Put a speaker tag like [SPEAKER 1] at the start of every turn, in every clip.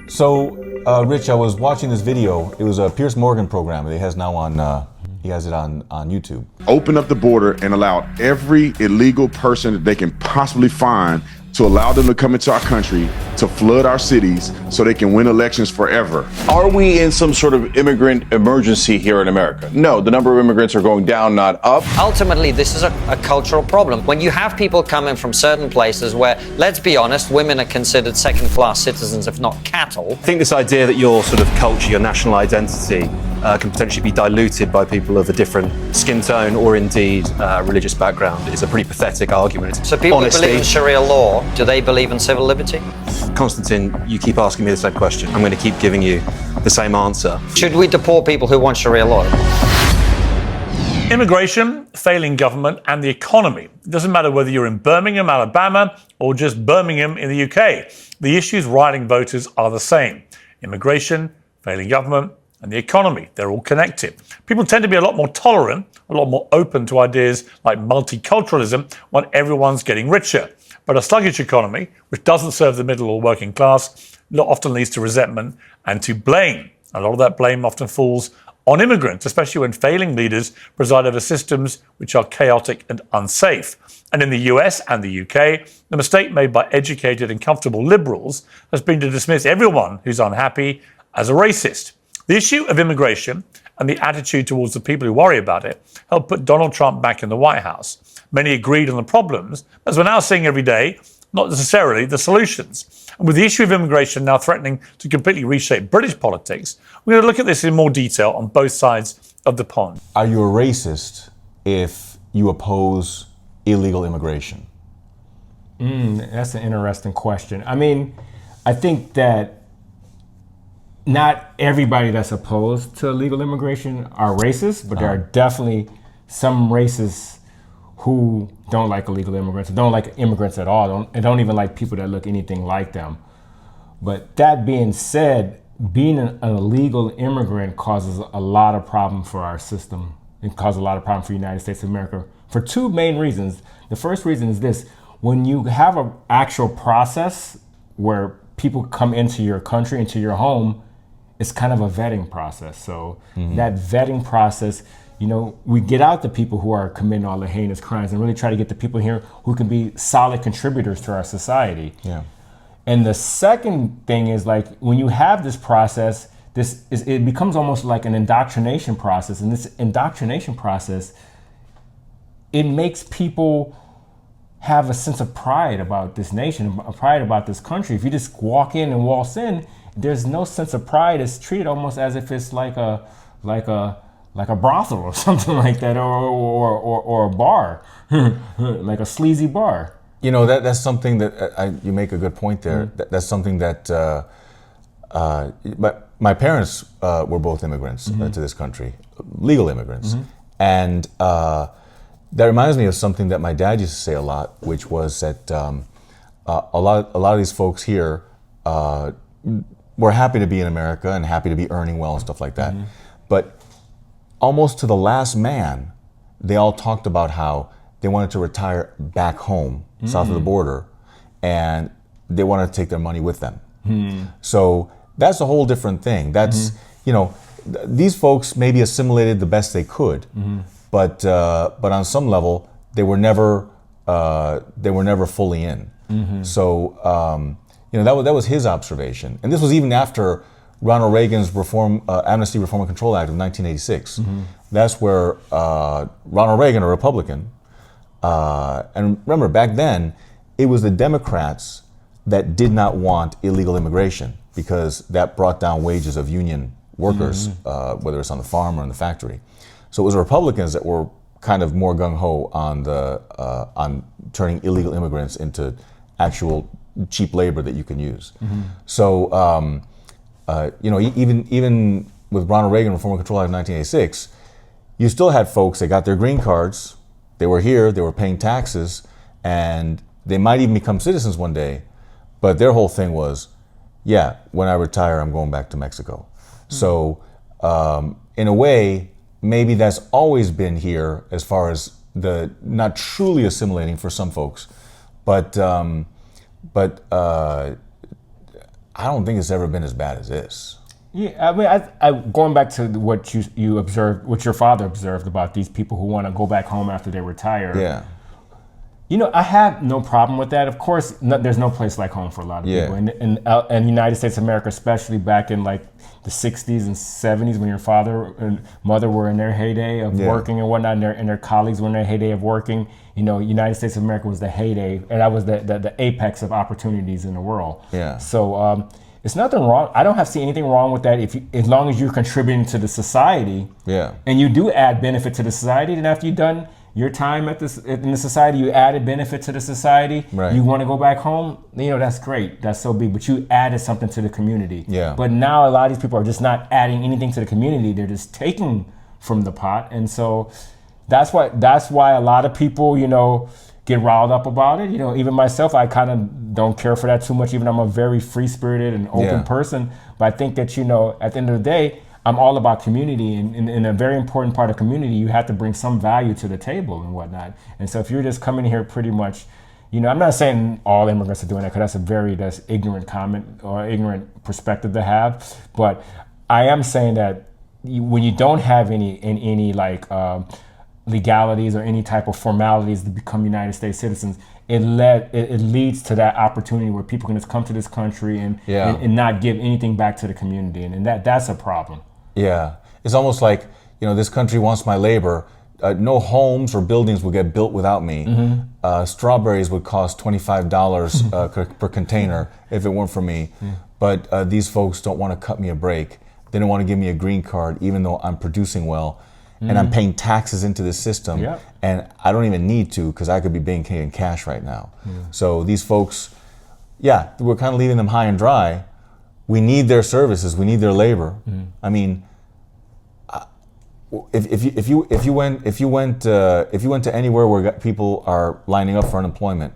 [SPEAKER 1] So, Rich, I was watching this video. It was a Piers Morgan program that he has now on. He has it on YouTube.
[SPEAKER 2] Open up the border and allow every illegal person that they can possibly find to allow them to come into our country, to flood our cities so they can win elections forever.
[SPEAKER 3] Are we in some sort of immigrant emergency here in America? No, the number of immigrants are going down, not up.
[SPEAKER 4] Ultimately, this is a cultural problem. When you have people coming from certain places where, let's be honest, women are considered second-class citizens, if not cattle.
[SPEAKER 5] I think this idea that your sort of culture, your national identity, can potentially be diluted by people of a different skin tone or indeed religious background is a pretty pathetic argument.
[SPEAKER 4] So people who believe in Sharia law, do they believe in civil liberty?
[SPEAKER 5] Constantine, you keep asking me the same question. I'm going to keep giving you the same answer.
[SPEAKER 4] Should we deport people who want Sharia law?
[SPEAKER 6] Immigration, failing government, and the economy. It doesn't matter whether you're in Birmingham, Alabama, or just Birmingham in the UK. The issues riling voters are the same. Immigration, failing government, and the economy. They're all connected. People tend to be a lot more tolerant, a lot more open to ideas like multiculturalism when everyone's getting richer. But a sluggish economy, which doesn't serve the middle or working class, often leads to resentment and to blame. A lot of that blame often falls on immigrants, especially when failing leaders preside over systems which are chaotic and unsafe. And in the US and the UK, the mistake made by educated and comfortable liberals has been to dismiss everyone who's unhappy as a racist. The issue of immigration and the attitude towards the people who worry about it helped put Donald Trump back in the White House. Many agreed on the problems, as we're now seeing every day, not necessarily the solutions. And with the issue of immigration now threatening to completely reshape British politics, we're going to look at this in more detail on both sides of the pond.
[SPEAKER 1] Are you a racist if you oppose illegal immigration?
[SPEAKER 7] That's an interesting question. I mean, I think that not everybody that's opposed to illegal immigration are racist, but there are definitely some racists who don't like illegal immigrants, don't like immigrants at all, and don't even like people that look anything like them. But that being said, being an illegal immigrant causes a lot of problem for our system. It causes a lot of problem for the United States of America for two main reasons. The first reason is this: when you have an actual process where people come into your country, into your home, it's kind of a vetting process. So that vetting process, we get out the people who are committing all the heinous crimes and really try to get the people here who can be solid contributors to our society.
[SPEAKER 1] Yeah.
[SPEAKER 7] And the second thing is, like, when you have this process, it becomes almost like an indoctrination process. And this indoctrination process, it makes people have a sense of pride about this nation, a pride about this country. If you just walk in and waltz in, there's no sense of pride. It's treated almost as if it's like a brothel or something like that, or a bar, like a sleazy bar.
[SPEAKER 1] That's something that you make a good point there. That's something that but my parents were both immigrants to this country, legal immigrants, and that reminds me of something that my dad used to say a lot, which was that a lot of these folks here were happy to be in America and happy to be earning well and stuff like that. But almost to the last man, they all talked about how they wanted to retire back home, south of the border, and they wanted to take their money with them. So that's a whole different thing. That's, these folks maybe assimilated the best they could, but on some level, they were never fully in. So, that was his observation. And this was even after Ronald Reagan's Amnesty Reform and Control Act of 1986. That's where Ronald Reagan, a Republican, and remember, back then, it was the Democrats that did not want illegal immigration because that brought down wages of union workers, whether it's on the farm or in the factory. So it was Republicans that were kind of more gung-ho on turning illegal immigrants into actual cheap labor that you can use. So, even with Ronald Reagan Reform and Control Act of 1986, you still had folks that got their green cards, they were here, they were paying taxes, and they might even become citizens one day, but their whole thing was, when I retire, I'm going back to Mexico. So, in a way, maybe that's always been here as far as the not truly assimilating for some folks, but I don't think it's ever been as bad as this.
[SPEAKER 7] Yeah, I mean, I going back to what you observed, what your father observed about these people who want to go back home after they retire.
[SPEAKER 1] Yeah.
[SPEAKER 7] You know, I have no problem with that. Of course, there's no place like home for a lot of people. And the United States of America, especially back in like the 60s and 70s when your father and mother were in their heyday of working and whatnot, and their colleagues were in their heyday of working. You know, United States of America was the heyday, and that was the apex of opportunities in the world.
[SPEAKER 1] Yeah.
[SPEAKER 7] So it's nothing wrong. I don't see anything wrong with that as long as you're contributing to the society.
[SPEAKER 1] Yeah.
[SPEAKER 7] And you do add benefit to the society. Then after you've done your time in the society, you added benefit to the society.
[SPEAKER 1] Right.
[SPEAKER 7] You want to go back home, you know, that's great. That's so big. But you added something to the community.
[SPEAKER 1] Yeah.
[SPEAKER 7] But now a lot of these people are just not adding anything to the community. They're just taking from the pot. And so that's why a lot of people, you know, get riled up about it. You know, even myself, I kind of don't care for that too much, even though I'm a very free-spirited and open person. But I think that, you know, at the end of the day, I'm all about community, and in a very important part of community, you have to bring some value to the table and whatnot. And so if you're just coming here pretty much, you know, I'm not saying all immigrants are doing that, because that's ignorant comment or ignorant perspective to have. But I am saying that when you don't have any like legalities or any type of formalities to become United States citizens, it leads to that opportunity where people can just come to this country and not give anything back to the community, and that's a problem.
[SPEAKER 1] Yeah, it's almost like, you know, this country wants my labor. No homes or buildings would get built without me. Strawberries would cost $25 per container if it weren't for me. But these folks don't want to cut me a break. They don't want to give me a green card, even though I'm producing well. And I'm paying taxes into the system. And I don't even need to, because I could be being paid in cash right now. So these folks, we're kind of leaving them high and dry. We need their services. We need their labor. I mean, if you went to anywhere where people are lining up for unemployment,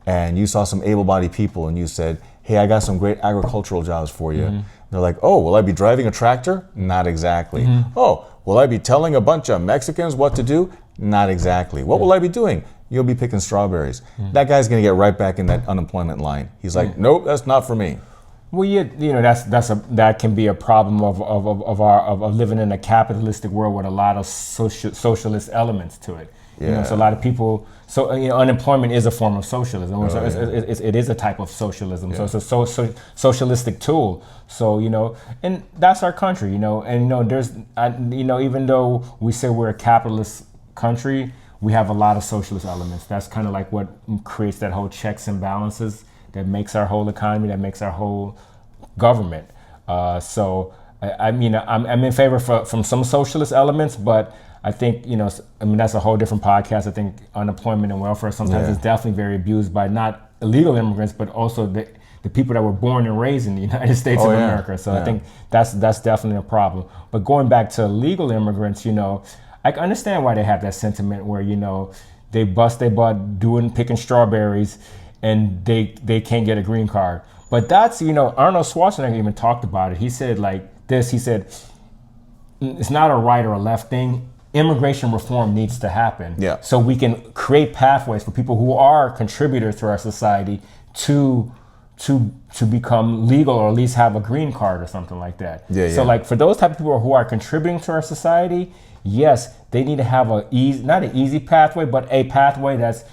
[SPEAKER 1] and you saw some able-bodied people, and you said, "Hey, I got some great agricultural jobs for you," they're like, "Oh, will I be driving a tractor?" Not exactly. "Oh, will I be telling a bunch of Mexicans what to do?" Not exactly. "What will I be doing?" "You'll be picking strawberries." That guy's gonna get right back in that unemployment line. He's like, "Nope, that's not for me."
[SPEAKER 7] Well, you know, that can be a problem of living in a capitalistic world with a lot of socialist elements to it. You know, so a lot of people. So you know, unemployment is a form of socialism. It is a type of socialism. So it's a socialistic tool. So you know, and that's our country. You know, and you know, even though we say we're a capitalist country, we have a lot of socialist elements. That's kind of like what creates that whole checks and balances that makes our whole economy, that makes our whole government. So I mean, I'm in favor from some socialist elements, but I think, you know, I mean, that's a whole different podcast. I think unemployment and welfare sometimes is definitely very abused by not illegal immigrants, but also the people that were born and raised in the United States of America. So I think that's definitely a problem. But going back to legal immigrants, you know, I can understand why they have that sentiment where, you know, they bust their butt picking strawberries and they can't get a green card. But that's, you know, Arnold Schwarzenegger even talked about it. He said like this, he said, it's not a right or a left thing. Immigration reform needs to happen. So we can create pathways for people who are contributors to our society to become legal, or at least have a green card or something like that. So like for those type of people who are contributing to our society, yes, they need to have not an easy pathway, but a pathway that's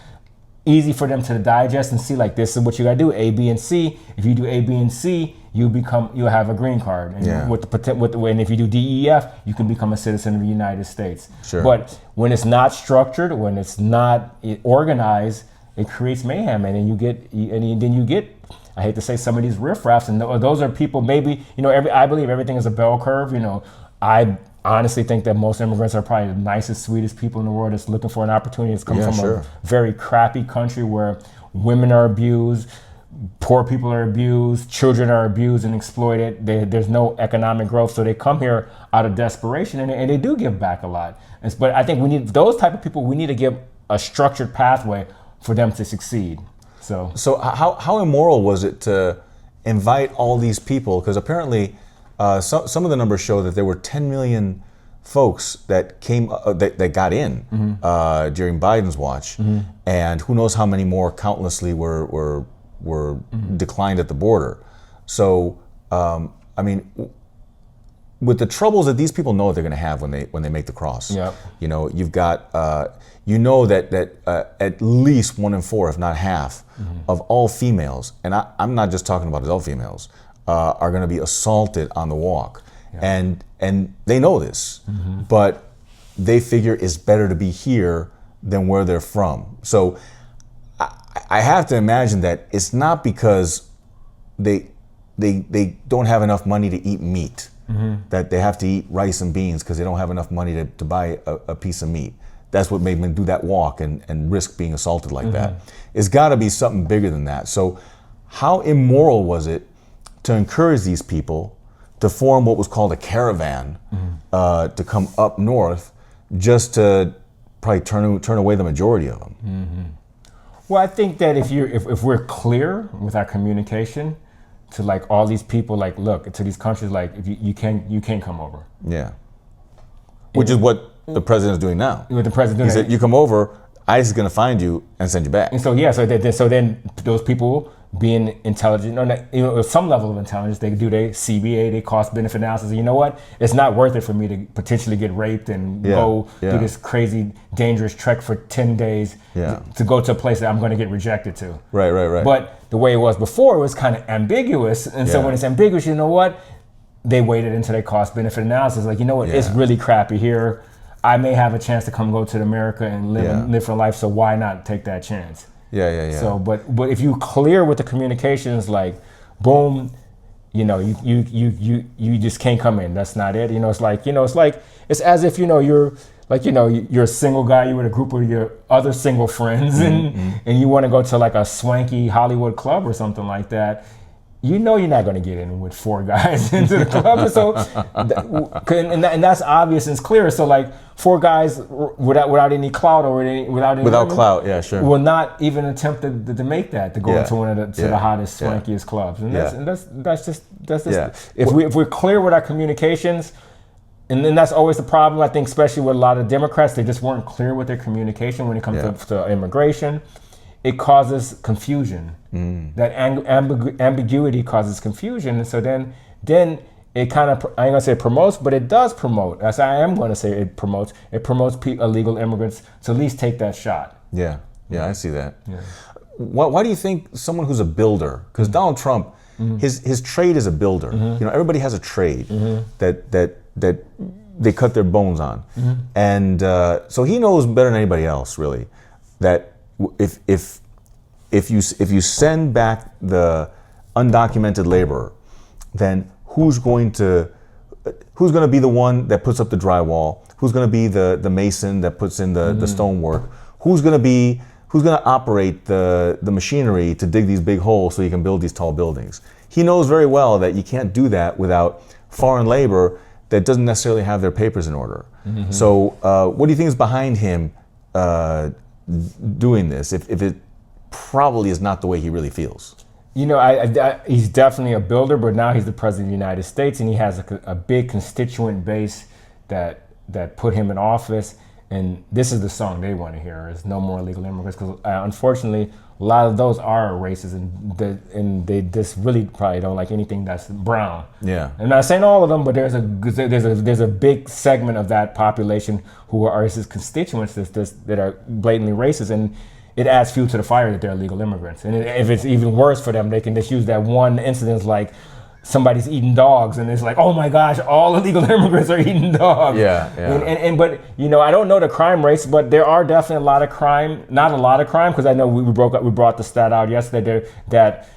[SPEAKER 7] easy for them to digest and see, like, this is what you gotta do, A, B, and C. If you do A, B, and C, you'll have a green card. And and if you do D, E, F, you can become a citizen of the United States. But when it's not structured, when it's not organized, it creates mayhem, and then you get, I hate to say, some of these riffraffs, and those are people, maybe, you know, I believe everything is a bell curve. You know, I honestly think that most immigrants are probably the nicest, sweetest people in the world that's looking for an opportunity. It's come from a very crappy country where women are abused, poor people are abused, children are abused and exploited. There's no economic growth, so they come here out of desperation, and they do give back a lot. But I think we need those type of people. We need to give a structured pathway for them to succeed. So
[SPEAKER 1] how immoral was it to invite all these people? Because apparently, some of the numbers show that there were 10 million folks that came that got in during Biden's watch, and who knows how many more countlessly were declined at the border. So, I mean, with the troubles that these people know that they're going to have when they make the cross.
[SPEAKER 7] Yep.
[SPEAKER 1] You know, you've got, that at least 1 in 4, if not half, of all females, and I'm not just talking about adult females, are going to be assaulted on the walk. Yeah. And they know this, but they figure it's better to be here than where they're from. So I have to imagine that it's not because they don't have enough money to eat meat, that they have to eat rice and beans because they don't have enough money to buy a piece of meat. That's what made them do that walk and risk being assaulted like that. It's got to be something bigger than that. So how immoral was it to encourage these people to form what was called a caravan to come up north just to probably turn away the majority of them?
[SPEAKER 7] Well, I think that if we're clear with our communication to like all these people, like look to these countries, like if you can't come over.
[SPEAKER 1] Yeah. Which is what the president's doing now.
[SPEAKER 7] What the president
[SPEAKER 1] He said, you come over, ICE is going to find you and send you back.
[SPEAKER 7] And so so then those people being intelligent, or not, some level of intelligence, they do their CBA, they cost benefit analysis. You know what? It's not worth it for me to potentially get raped and go do this crazy dangerous trek for 10 days to go to a place that I'm going to get rejected to.
[SPEAKER 1] Right.
[SPEAKER 7] But the way it was before, it was kind of ambiguous. And so when it's ambiguous, you know what? They waited until they cost benefit analysis. Like, you know what? It's really crappy here. I may have a chance to come go to America and live for life. So why not take that chance? Yeah. So, but if you clear with the communications, like, boom, you just can't come in. That's not it. It's as if you're a single guy. You're with a group of your other single friends, and you want to go to like a swanky Hollywood club or something like that. You're not going to get in with 4 guys into the club. So, and that's obvious and it's clear. So, like 4 guys without any clout or without
[SPEAKER 1] clout, yeah, sure,
[SPEAKER 7] will not even attempt to make that to go into one of the hottest, swankiest clubs. And that's just if we're clear with our communications. And then that's always the problem, I think, especially with a lot of Democrats. They just weren't clear with their communication when it comes to immigration. It causes confusion. That ambiguity causes confusion. And so then it kind of, I ain't gonna say it promotes, but it does promote. As I am gonna say it promotes illegal immigrants to at least take that shot.
[SPEAKER 1] Yeah, I see that. Yeah. Why do you think someone who's a builder, because Donald Trump, his trade is a builder. Everybody has a trade that they cut their bones on. And so he knows better than anybody else, really, that if you send back the undocumented laborer, then who's going to be the one that puts up the drywall? Who's going to be the mason that puts in the stonework? Who's going to operate the machinery to dig these big holes so you can build these tall buildings? He knows very well that you can't do that without foreign labor that doesn't necessarily have their papers in order. So what do you think is behind him doing this, if it probably is not the way he really feels?
[SPEAKER 7] He's definitely a builder, but now he's the president of the United States, and he has a big constituent base that put him in office. And this is the song they want to hear: is "No More Illegal Immigrants." Because unfortunately, a lot of those are racist, and they just really probably don't like anything that's brown. Yeah. I'm not saying all of them, but there's a big segment of that population who are his constituents that are blatantly racist, and it adds fuel to the fire that they're illegal immigrants. And if it's even worse for them, they can just use that one incident like somebody's eating dogs, and it's like, oh my gosh, all illegal immigrants are eating dogs. But I don't know the crime rates, but there are definitely a lot of crime. Not a lot of crime, because I know we brought the stat out yesterday that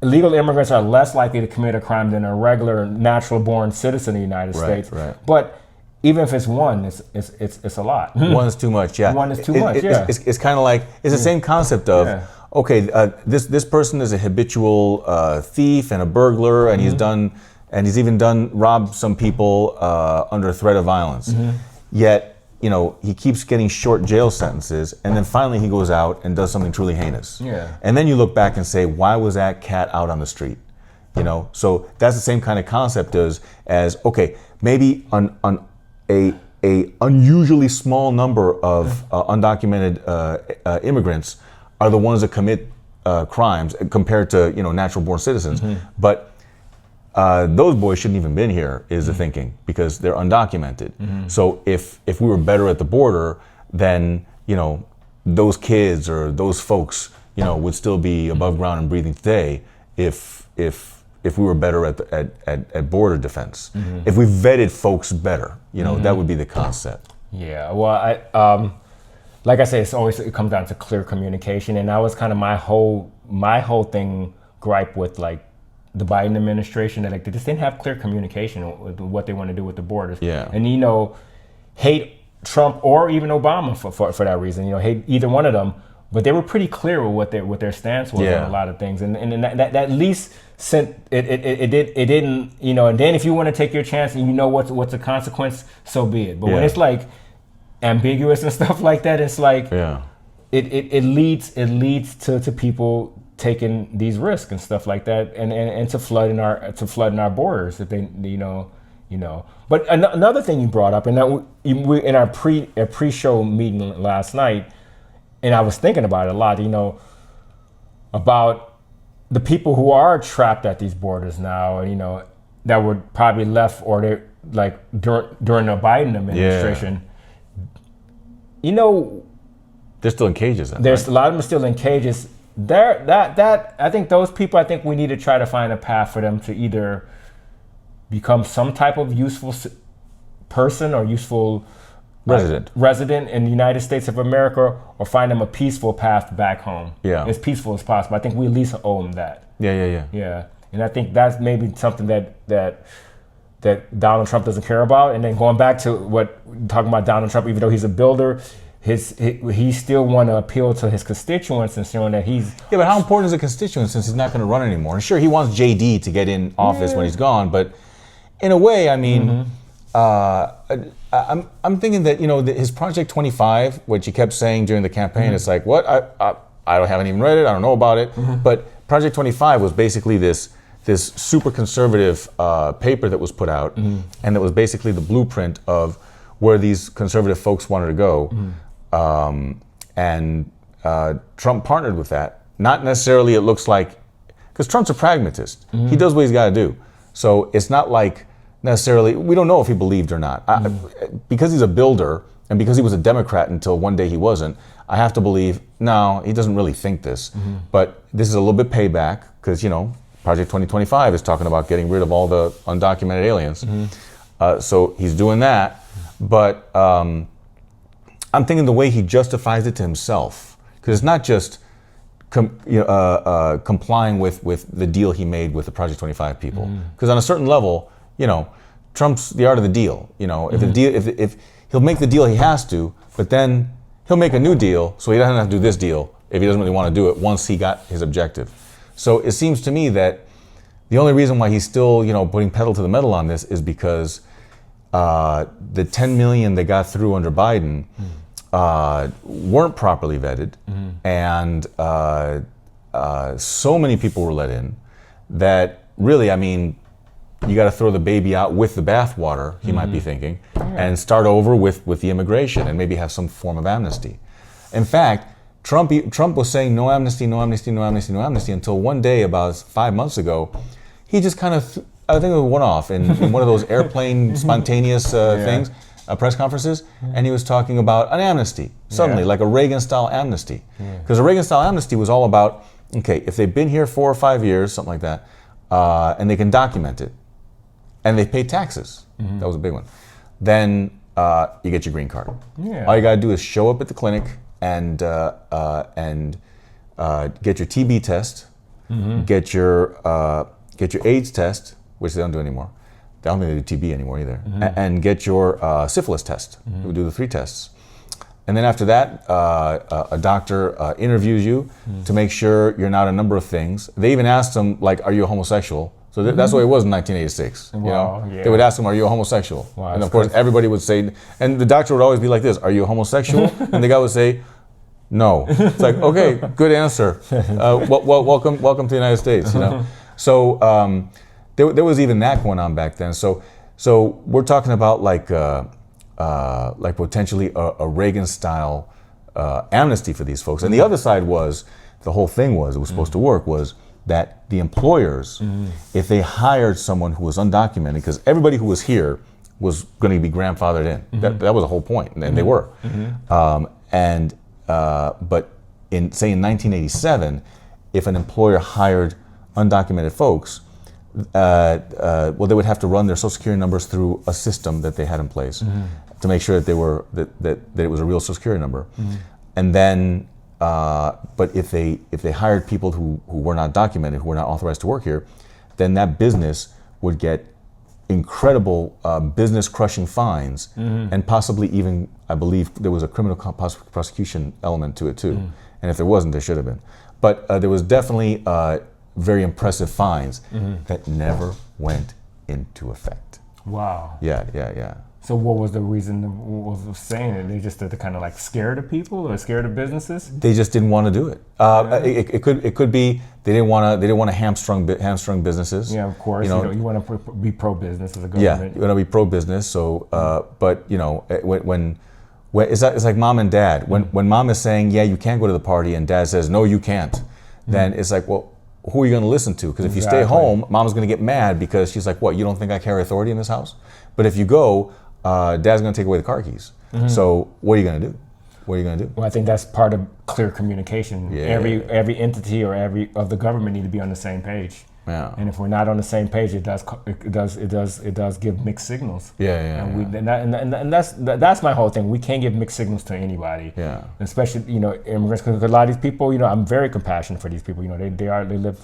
[SPEAKER 7] illegal immigrants are less likely to commit a crime than a regular natural born citizen of the United States. Right. But even if it's one, it's a lot.
[SPEAKER 1] One is too much. Yeah.
[SPEAKER 7] One is too much.
[SPEAKER 1] It's kind of like it's the same concept of okay, this person is a habitual thief and a burglar, and he's even robbed some people under threat of violence. Yet he keeps getting short jail sentences, and then finally he goes out and does something truly heinous. And then you look back and say, why was that cat out on the street? So that's the same kind of concept as okay, maybe a unusually small number of undocumented immigrants are the ones that commit crimes compared to natural born citizens. But those boys shouldn't even been here, is the thinking, because they're undocumented. So if we were better at the border, then, you know, those kids or those folks, you know, would still be above ground and breathing today if we were better at border defense. If we vetted folks better, you know, that would be the concept.
[SPEAKER 7] Yeah, well, like I say, it comes down to clear communication, and that was kind of my whole thing gripe with like the Biden administration, that like they just didn't have clear communication with what they want to do with the borders.
[SPEAKER 1] Yeah.
[SPEAKER 7] And you know, hate Trump or even Obama for that reason. You know, hate either one of them, but they were pretty clear with what their stance was on a lot of things, and that at least sent it didn't, you know. And then if you want to take your chance and you know what's the consequence, so be it. But when it's like ambiguous and stuff like that, it's like it leads to people taking these risks and stuff like that, and to flooding our borders if they, you know. But another thing you brought up, and that we in our pre-show meeting last night, and I was thinking about it a lot, you know, about the people who are trapped at these borders now, and you know, that were probably left or they like during the Biden administration. You know,
[SPEAKER 1] they're still in cages. Then,
[SPEAKER 7] there's
[SPEAKER 1] right?
[SPEAKER 7] a lot of them still in cages. That I think those people, I think we need to try to find a path for them to either become some type of useful person or useful resident in the United States of America, or find them a peaceful path back home.
[SPEAKER 1] Yeah,
[SPEAKER 7] as peaceful as possible. I think we at least owe them that.
[SPEAKER 1] Yeah.
[SPEAKER 7] And I think that's maybe something that Donald Trump doesn't care about. And then going back to talking about Donald Trump, even though he's a builder, he still want to appeal to his constituents and showing that he's...
[SPEAKER 1] Yeah, but how important is a constituent since he's not going to run anymore? And sure, he wants JD to get in office when he's gone, but in a way, I mean, I'm thinking that, you know, his Project 25, which he kept saying during the campaign, it's like, what? I haven't even read it, I don't know about it, but Project 25 was basically this super conservative paper that was put out, and that was basically the blueprint of where these conservative folks wanted to go. And Trump partnered with that. Not necessarily, it looks like, because Trump's a pragmatist. He does what he's got to do. So it's not like necessarily, we don't know if he believed or not. Because he's a builder, and because he was a Democrat until one day he wasn't, I have to believe, no, he doesn't really think this. But this is a little bit payback, because, you know, Project 2025 is talking about getting rid of all the undocumented aliens. So he's doing that. But I'm thinking the way he justifies it to himself, because it's not just complying with the deal he made with the Project 25 people. Because on a certain level, you know, Trump's the art of the deal. You know, if he'll make the deal he has to, but then he'll make a new deal, so he doesn't have to do this deal if he doesn't really want to do it once he got his objective. So it seems to me that the only reason why he's still, you know, putting pedal to the metal on this is because the 10 million that got through under Biden weren't properly vetted, and so many people were let in that really, I mean, you got to throw the baby out with the bathwater, he might be thinking, and start over with the immigration and maybe have some form of amnesty. In fact, Trump was saying no amnesty, no amnesty, no amnesty, no amnesty, until one day about 5 months ago, he just kind of, I think it was one off in one of those airplane spontaneous things, press conferences, and he was talking about an amnesty, suddenly, like a Reagan-style amnesty. Because a Reagan-style amnesty was all about, okay, if they've been here 4 or 5 years, something like that, and they can document it, and they pay taxes, that was a big one, then you get your green card. All you gotta do is show up at the clinic and get your TB test, get your AIDS test, which they don't do anymore. I don't think they do TB anymore either. And get your syphilis test. We do the 3 tests. And then after that, a doctor interviews you to make sure you're not a number of things. They even asked them, like, are you a homosexual? So that's what it was in 1986. You know? They would ask them, are you a homosexual? And of course, everybody would say, and the doctor would always be like this, are you a homosexual? And the guy would say, no. It's like, okay, good answer. Welcome to the United States. You know. So there was even that going on back then. So we're talking about like potentially a Reagan-style amnesty for these folks. And the other side was, the whole thing was, it was supposed to work, was that the employers, if they hired someone who was undocumented, because everybody who was here was going to be grandfathered in. That was the whole point, and they were. But in 1987, if an employer hired undocumented folks, well, they would have to run their Social Security numbers through a system that they had in place to make sure that they were that it was a real Social Security number. And then, but if they hired people who were not documented, who were not authorized to work here, then that business would get incredible business-crushing fines, and possibly even, I believe, there was a criminal prosecution element to it too. And if there wasn't, there should have been. But there was definitely very impressive fines that never went into effect.
[SPEAKER 7] Wow.
[SPEAKER 1] Yeah.
[SPEAKER 7] So what was the reason? What was saying it? They just kind of like scared of people or scared of businesses?
[SPEAKER 1] They just didn't want to do it. It could be they didn't want to hamstrung businesses.
[SPEAKER 7] Yeah, of course. You want to be pro-business as a government.
[SPEAKER 1] Yeah, you want to be pro-business. So, but when it's like mom and dad. When mom is saying, yeah, you can't go to the party, and dad says, no, you can't, then it's like, well, who are you going to listen to? Because if you stay home, mom's going to get mad because she's like, what, you don't think I carry authority in this house? But if you go, dad's going to take away the car keys. So what are you going to do? What are you going to do?
[SPEAKER 7] Well, I think that's part of clear communication.
[SPEAKER 1] Yeah.
[SPEAKER 7] Every entity or every of the government need to be on the same page.
[SPEAKER 1] Yeah.
[SPEAKER 7] And if we're not on the same page, it does give mixed signals. And that's my whole thing. We can't give mixed signals to anybody.
[SPEAKER 1] Yeah.
[SPEAKER 7] Especially immigrants, because a lot of these people, I'm very compassionate for these people. They live.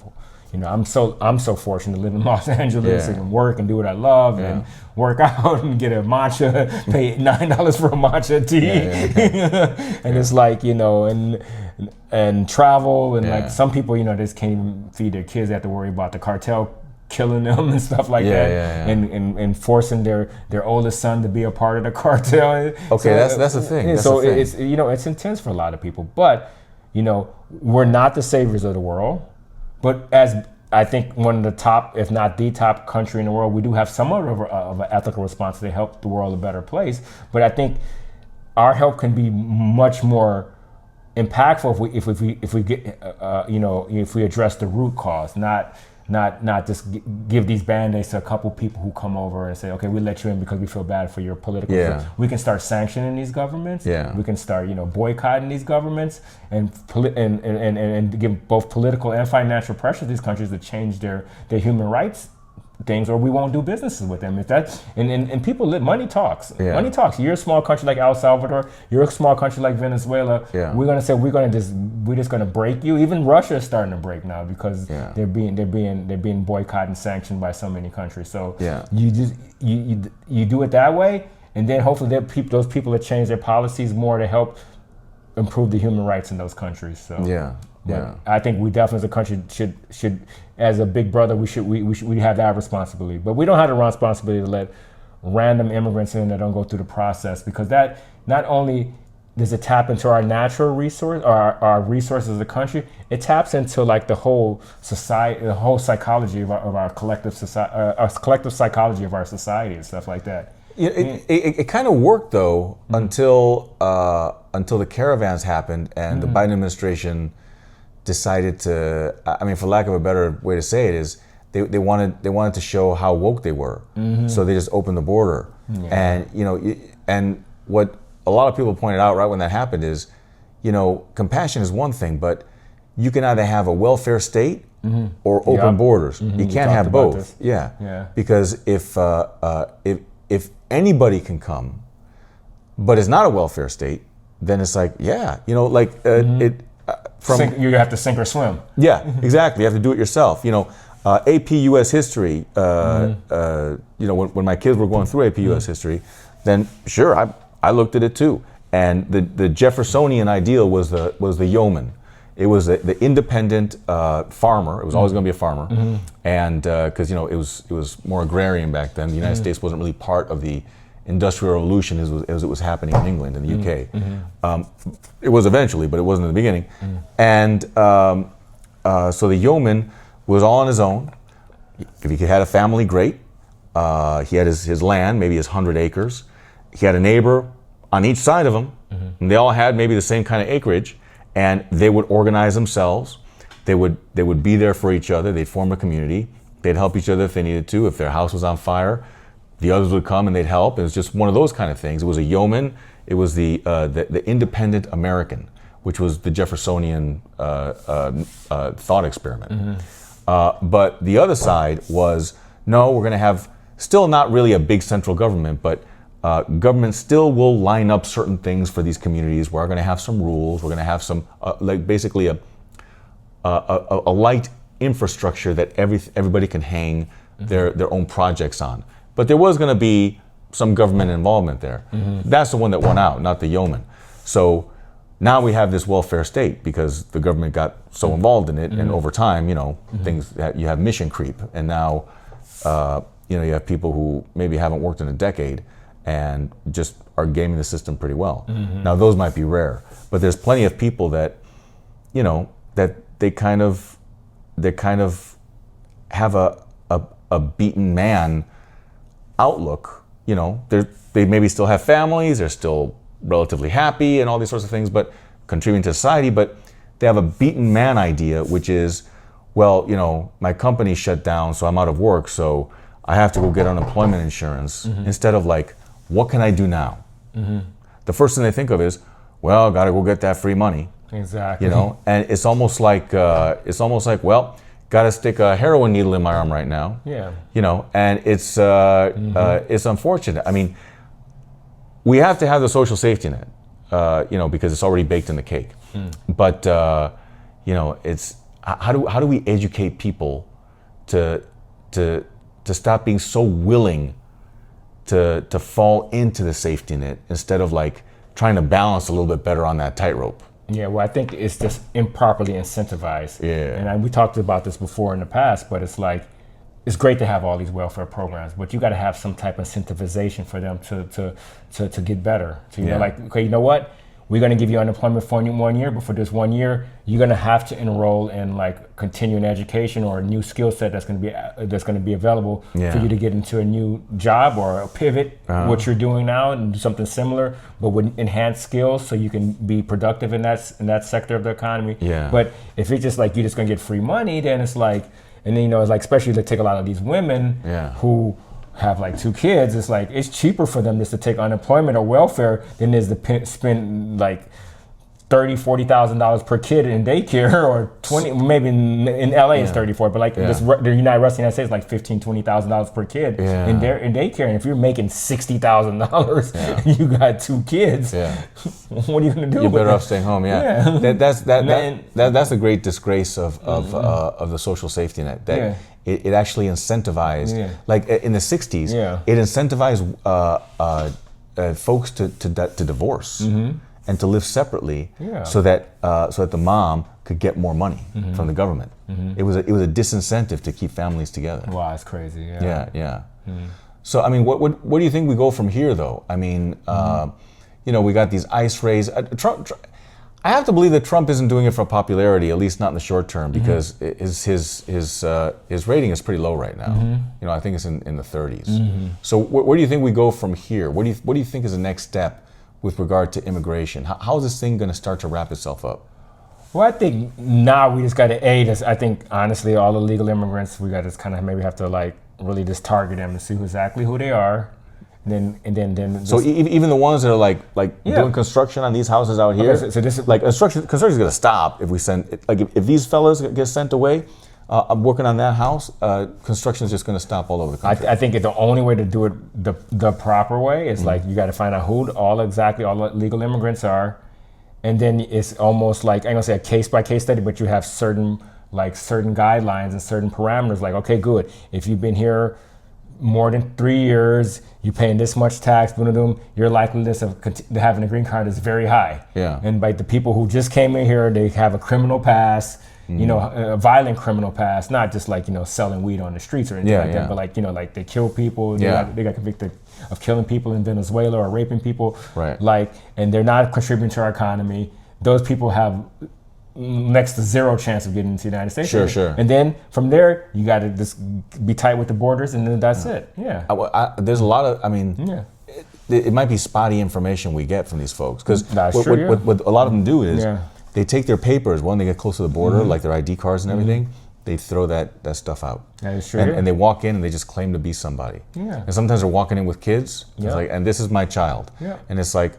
[SPEAKER 7] I'm so fortunate to live in Los Angeles and work and do what I love and work out and get a matcha, pay $9 for a matcha tea, and it's like and travel and like some people they just can't even feed their kids. They have to worry about the cartel killing them and stuff like that, and forcing their oldest son to be a part of the cartel.
[SPEAKER 1] Okay, so, that's the thing.
[SPEAKER 7] It's intense for a lot of people, but we're not the saviors of the world. But as I think one of the top, if not the top country in the world, we do have somewhat of an ethical responsibility to help the world a better place. But I think our help can be much more impactful if we address the root cause, not just give these band-aids to a couple people who come over and say, okay, we let you in because we feel bad for your political. We can start sanctioning these governments. We can start boycotting these governments and give both political and financial pressure to these countries to change their human rights things, or we won't do businesses with them. If that and people live, money talks. Money talks. You're a small country like El Salvador. You're a small country like Venezuela. We're gonna say we're just gonna break you. Even Russia is starting to break now because they're being boycotted and sanctioned by so many countries. So you do it that way, and then hopefully those people will change their policies more to help improve the human rights in those countries. So I think we definitely as a country should as a big brother we have that responsibility. But we don't have the responsibility to let random immigrants in that don't go through the process, because that not only does it tap into our natural resource or our resources as a country, it taps into like the whole society, the whole psychology of our collective society, our collective psychology of our society and stuff like that.
[SPEAKER 1] It kind of worked though until the caravans happened and the Biden administration decided to, I mean, for lack of a better way to say it, is they wanted to show how woke they were. So they just opened the border. And and what a lot of people pointed out right when that happened is, compassion is one thing, but you can either have a welfare state or open borders. You can't have both. Because if anybody can come, but it's not a welfare state, then it's like,
[SPEAKER 7] you have to sink or swim.
[SPEAKER 1] Yeah, exactly. You have to do it yourself. AP US history. When my kids were going through AP US history, then sure, I looked at it too. And the Jeffersonian ideal was the yeoman. It was the independent farmer. It was always going to be a farmer, and because it was more agrarian back then. The United States wasn't really part of the Industrial Revolution as it was happening in England and the UK. It was eventually, but it wasn't in the beginning. And so the yeoman was all on his own. If he had a family, great. He had his land, maybe his 100 acres. He had a neighbor on each side of him, and they all had maybe the same kind of acreage. And they would organize themselves, They would be there for each other. They'd form a community. They'd help each other if they needed to. If their house was on fire, the others would come and they'd help. It was just one of those kind of things. It was a yeoman. It was the independent American, which was the Jeffersonian thought experiment. But the other side was, no, we're going to have still not really a big central government, but government still will line up certain things for these communities. We're going to have some rules. We're going to have some, like basically a light infrastructure that everybody can hang their own projects on. But there was going to be some government involvement there. That's the one that won out, not the yeoman. So now we have this welfare state because the government got so involved in it, and over time, things that you have mission creep, and now you have people who maybe haven't worked in a decade and just are gaming the system pretty well. Now those might be rare, but there's plenty of people that that they kind of have a beaten man outlook. They maybe still have families, they're still relatively happy and all these sorts of things, but contributing to society, but they have a beaten man idea, which is, well, my company shut down, so I'm out of work, so I have to go get unemployment insurance, instead of like, what can I do now? The first thing they think of is, well, gotta go get that free money.
[SPEAKER 7] Exactly.
[SPEAKER 1] And it's almost like, well, gotta stick a heroin needle in my arm right now.
[SPEAKER 7] Yeah.
[SPEAKER 1] And it's unfortunate. I mean, we have to have the social safety net, because it's already baked in the cake. But it's how do we educate people to stop being so willing to fall into the safety net instead of like trying to balance a little bit better on that tightrope?
[SPEAKER 7] Yeah, well, I think it's just improperly incentivized.
[SPEAKER 1] Yeah.
[SPEAKER 7] And we talked about this before in the past, but it's like, it's great to have all these welfare programs, but you got to have some type of incentivization for them to get better. So, like, okay, you know what? We're going to give you unemployment for 1 year, but for this 1 year, you're going to have to enroll in like continuing education or a new skill set that's going to be available for you to get into a new job or a pivot, what you're doing now, and do something similar, but with enhanced skills so you can be productive in that sector of the economy.
[SPEAKER 1] Yeah.
[SPEAKER 7] But if it's just like you're just going to get free money, then it's like, and then it's like, especially to take a lot of these women who have like 2 kids, it's like it's cheaper for them just to take unemployment or welfare than it is to spend like $30,000-$40,000 per kid in daycare, or 20, maybe in LA it's 34, but like the United States like $15,000-$20,000 per kid in daycare. And if you're making $60,000, you got 2 kids. What are you gonna do?
[SPEAKER 1] You're better off staying home. That's the great disgrace of the social safety net. That it actually incentivized, like in the 60s, it incentivized folks to divorce and to live separately, so that the mom could get more money from the government. It was a disincentive to keep families together.
[SPEAKER 7] Wow, that's crazy.
[SPEAKER 1] So I mean, what do you think we go from here, though? I mean, we got these ICE raids. Trump, I have to believe that Trump isn't doing it for popularity, at least not in the short term, because his rating is pretty low right now. I think it's in the 30s. So where do you think we go from here? What do you think is the next step with regard to immigration? How is this thing going to start to wrap itself up?
[SPEAKER 7] Well, I think now we just got to I think honestly, all the legal immigrants, we got to kind of maybe have to like really just target them and see exactly who they are. And then.
[SPEAKER 1] So even the ones that are like doing construction on these houses out here.
[SPEAKER 7] Okay, so this is
[SPEAKER 1] like construction is going to stop if we send if these fellas get sent away. I'm working on that house. Construction is just going to stop all over the country.
[SPEAKER 7] I think the only way to do it the proper way is like you got to find out who all the legal immigrants are, and then it's almost like, I'm gonna say a case by case study, but you have certain guidelines and certain parameters. Like, okay, good. If you've been here more than 3 years, you're paying this much tax, your likeliness of having a green card is very high. And by the people who just came in here, they have a criminal past. A violent criminal past, not just like, selling weed on the streets or anything like that, but like, like they kill people, they got convicted of killing people in Venezuela or raping people, and they're not contributing to our economy. Those people have next to zero chance of getting into the United States.
[SPEAKER 1] Sure.
[SPEAKER 7] And then from there, you got to just be tight with the borders, and then that's it.
[SPEAKER 1] There's a lot of, it might be spotty information we get from these folks, because what a lot of them do is they take their papers when they get close to the border, like their ID cards and everything. They throw that stuff out.
[SPEAKER 7] That is true.
[SPEAKER 1] And they walk in and they just claim to be somebody.
[SPEAKER 7] Yeah.
[SPEAKER 1] And sometimes they're walking in with kids. It's
[SPEAKER 7] Yeah.
[SPEAKER 1] like, and this is my child.
[SPEAKER 7] Yeah.
[SPEAKER 1] And it's like,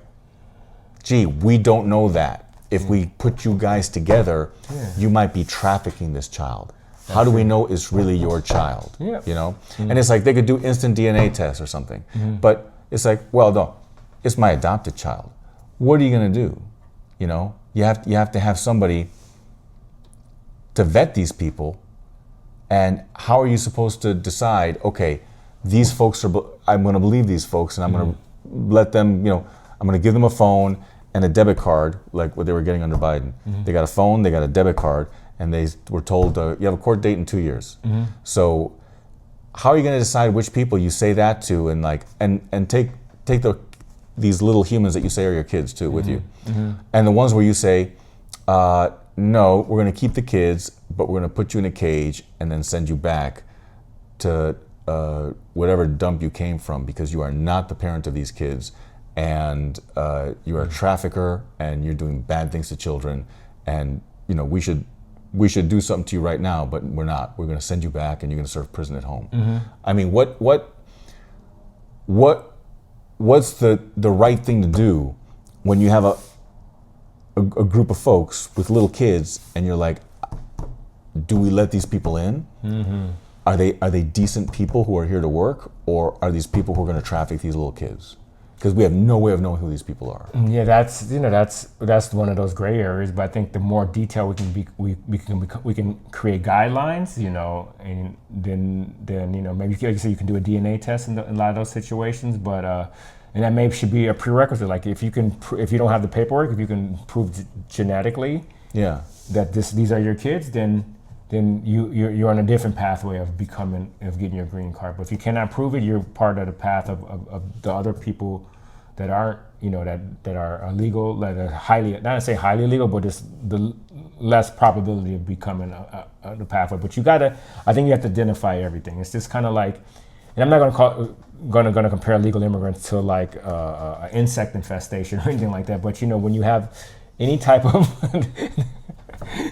[SPEAKER 1] gee, we don't know that. If we put you guys together, you might be trafficking this child. How do we know it's really your child?
[SPEAKER 7] Yeah.
[SPEAKER 1] You know? And it's like they could do instant DNA tests or something. But it's like, well, no, it's my adopted child. What are you gonna do? You know? You have to have somebody to vet these people, and how are you supposed to decide, okay, these folks I'm gonna believe these folks and I'm gonna let them, I'm gonna give them a phone and a debit card, like what they were getting under Biden. They got a phone, they got a debit card, and they were told, you have a court date in 2 years. So how are you gonna decide which people you say that to, and like, and take these little humans that you say are your kids too with you, and the ones where you say, no, we're going to keep the kids, but we're going to put you in a cage and then send you back to whatever dump you came from, because you are not the parent of these kids, and you're a trafficker and you're doing bad things to children, and we should do something to you right now, but we're not. We're going to send you back and you're going to serve prison at home. I mean, what's the right thing to do when you have a group of folks with little kids, and you're like, do we let these people in? Are they decent people who are here to work, or are these people who are going to traffic these little kids? Because we have no way of knowing who these people are.
[SPEAKER 7] Yeah, that's one of those gray areas. But I think the more detail we can create guidelines, and then maybe like you say, you can do a DNA test in a lot of those situations, but. And that maybe should be a prerequisite. Like if you don't have the paperwork, if you can prove genetically that these are your kids, then you're on a different pathway of getting your green card. But if you cannot prove it, you're part of the path of the other people that aren't, that are illegal, that are not to say highly illegal, but just the less probability of becoming the pathway. But I think you have to identify everything. It's just kind of like, and I'm not going to compare illegal immigrants to like an insect infestation or anything like that. But when you have any type of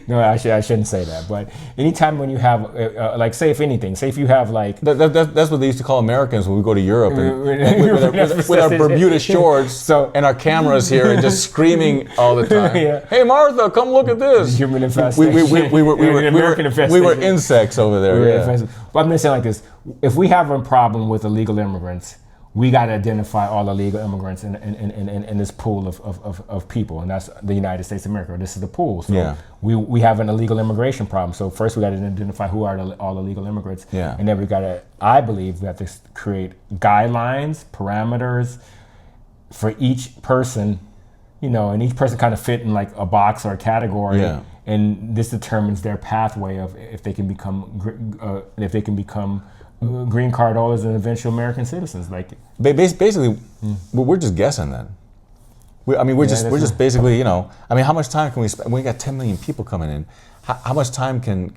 [SPEAKER 7] no, I shouldn't say that. But anytime when you have like, say if you have like
[SPEAKER 1] that's what they used to call Americans when we go to Europe and with our Bermuda shorts and our cameras here and just screaming all the time. Hey Martha, come look at this.
[SPEAKER 7] Human infestation.
[SPEAKER 1] We were insects over there.
[SPEAKER 7] But I'm just saying like this: if we have a problem with illegal immigrants, we got to identify all illegal immigrants in this pool of people, and that's the United States of America. This is the pool. So we have an illegal immigration problem. So first we got to identify who are all illegal immigrants, and then I believe we have to create guidelines, parameters for each person, and each person kind of fit in like a box or a category, and this determines their pathway of if they can become green card holders and eventual American citizens. Like
[SPEAKER 1] basically, we're just guessing then. We're just basically, how much time can we spend? We got 10 million people coming in. How much time can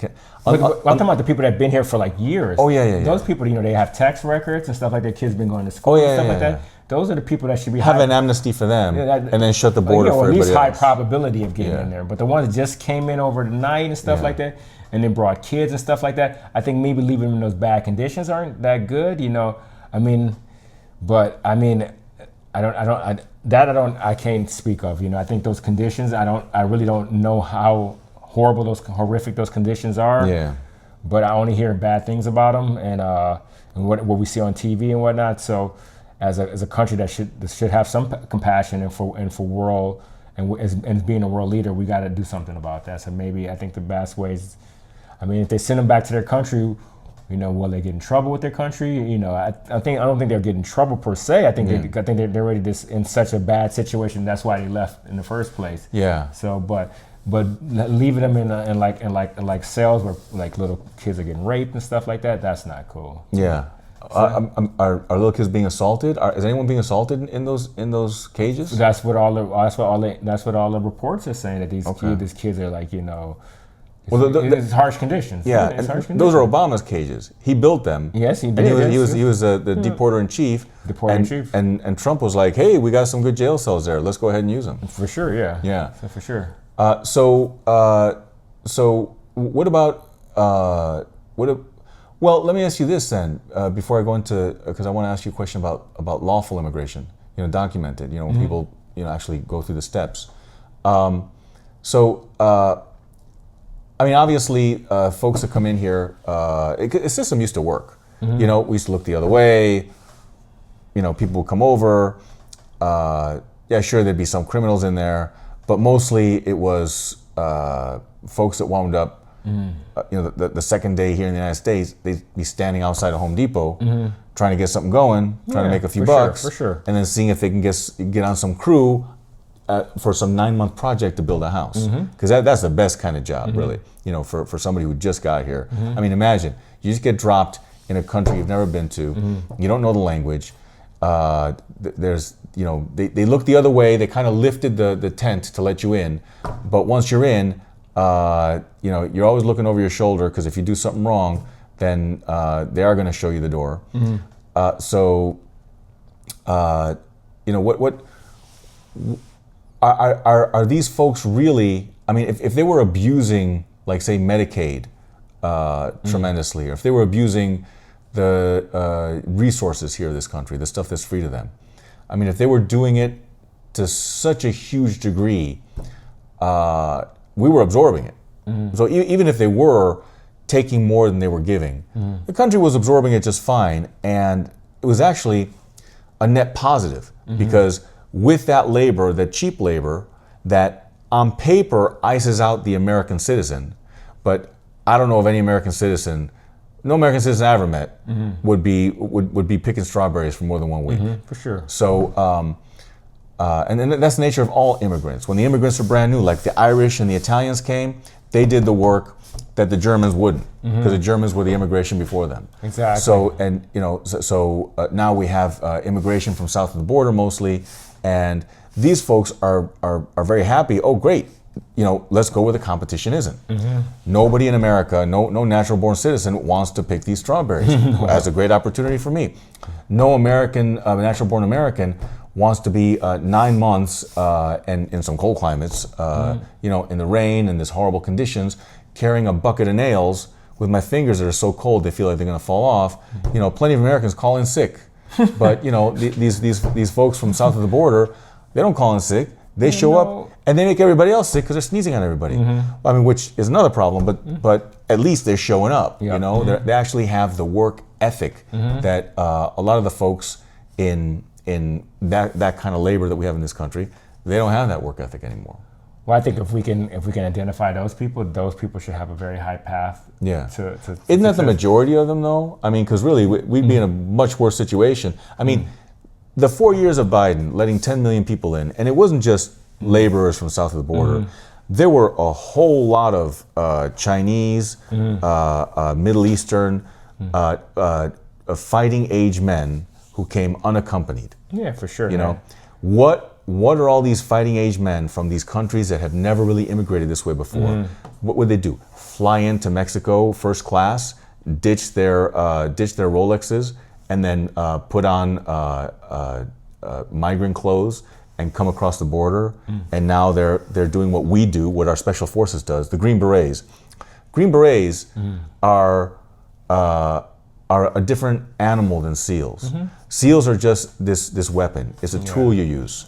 [SPEAKER 7] I'm talking about the people that have been here for like years.
[SPEAKER 1] Oh yeah.
[SPEAKER 7] Those people, they have tax records and stuff like their kids been going to school and stuff like that. Those are the people that should be
[SPEAKER 1] have an amnesty for them, and then shut the border for everybody else.
[SPEAKER 7] At least high probability of getting in there. But the ones that just came in over the night and stuff like that, and then brought kids and stuff like that, I think maybe leaving them in those bad conditions aren't that good. I can't speak of. I think those conditions, I really don't know how horrific those conditions are.
[SPEAKER 1] Yeah.
[SPEAKER 7] But I only hear bad things about them, and what we see on TV and whatnot. So, as a country that should have some compassion and for world and being a world leader, we got to do something about that. So maybe I think the best ways. If they send them back to their country, will they get in trouble with their country? I don't think they'll get in trouble per se. I think they're already just in such a bad situation. That's why they left in the first place.
[SPEAKER 1] Yeah.
[SPEAKER 7] So, but leaving them in like cells where like little kids are getting raped and stuff like that, that's not cool.
[SPEAKER 1] Yeah. Are little kids being assaulted? Is anyone being assaulted in those cages?
[SPEAKER 7] That's what all the reports are saying, that these kids are like, it's harsh conditions.
[SPEAKER 1] Yeah, and harsh conditions. Those are Obama's cages. He built them.
[SPEAKER 7] Yes, he did.
[SPEAKER 1] And he was the deporter in chief. And Trump was like, hey, we got some good jail cells there. Let's go ahead and use them.
[SPEAKER 7] For sure, yeah.
[SPEAKER 1] Yeah.
[SPEAKER 7] So for sure.
[SPEAKER 1] So what about well, let me ask you this then, before I go into, because I want to ask you a question about lawful immigration, documented, when people, actually go through the steps. Obviously, folks that come in here, the system used to work. We used to look the other way. People would come over. Yeah, sure, there'd be some criminals in there, but mostly it was folks that wound up, the second day here in the United States, they'd be standing outside of Home Depot, trying to get something going, trying to make a few bucks,
[SPEAKER 7] for sure.
[SPEAKER 1] and then seeing if they can get on some crew for some 9-month project to build a house, because that's the best kind of job, really. For somebody who just got here. I mean, imagine you just get dropped in a country you've never been to. You don't know the language. There's, they look the other way. They kind of lifted the tent to let you in, but once you're in, you're always looking over your shoulder, because if you do something wrong, then they are going to show you the door. What are these folks really? I mean, if they were abusing, like, say, Medicaid tremendously, or if they were abusing the resources here in this country, the stuff that's free to them, I mean, if they were doing it to such a huge degree, we were absorbing it. So even if they were taking more than they were giving, the country was absorbing it just fine, and it was actually a net positive, because with that labor, that cheap labor, that on paper ices out the American citizen, but I don't know of any American citizen, no American citizen I ever met would be picking strawberries for more than 1 week.
[SPEAKER 7] For sure.
[SPEAKER 1] So, and that's the nature of all immigrants. When the immigrants are brand new, like the Irish and the Italians came, they did the work that the Germans wouldn't, because the Germans were the immigration before them.
[SPEAKER 7] Exactly.
[SPEAKER 1] So, now we have immigration from south of the border mostly, and these folks are very happy. Oh, great. Let's go where the competition isn't. Nobody in America, no natural born citizen wants to pick these strawberries. That's a great opportunity for me. No American, natural born American wants to be 9 months and in some cold climates, in the rain and this horrible conditions, carrying a bucket of nails with my fingers that are so cold they feel like they're going to fall off. Plenty of Americans call in sick, but these folks from south of the border, they don't call in sick. They show up and they make everybody else sick because they're sneezing on everybody. I mean, which is another problem, but at least they're showing up. They actually have the work ethic that a lot of the folks in that kind of labor that we have in this country, they don't have that work ethic anymore.
[SPEAKER 7] Well, I think if we can identify those people should have a very high path.
[SPEAKER 1] Yeah.
[SPEAKER 7] To
[SPEAKER 1] Isn't that the majority of them, though? I mean, because really, we'd be in a much worse situation. I mean, the 4 years of Biden letting 10 million people in, and it wasn't just laborers from south of the border. There were a whole lot of Chinese, Middle Eastern, fighting age men who came unaccompanied.
[SPEAKER 7] Yeah, for sure.
[SPEAKER 1] What are all these fighting age men from these countries that have never really immigrated this way before? What would they do? Fly into Mexico first class, ditch their Rolexes, and then put on migrant clothes and come across the border? And now they're doing what we do, what our special forces does, the Green Berets. Green Berets are a different animal than SEALs. SEALs are just this weapon. It's a tool you use.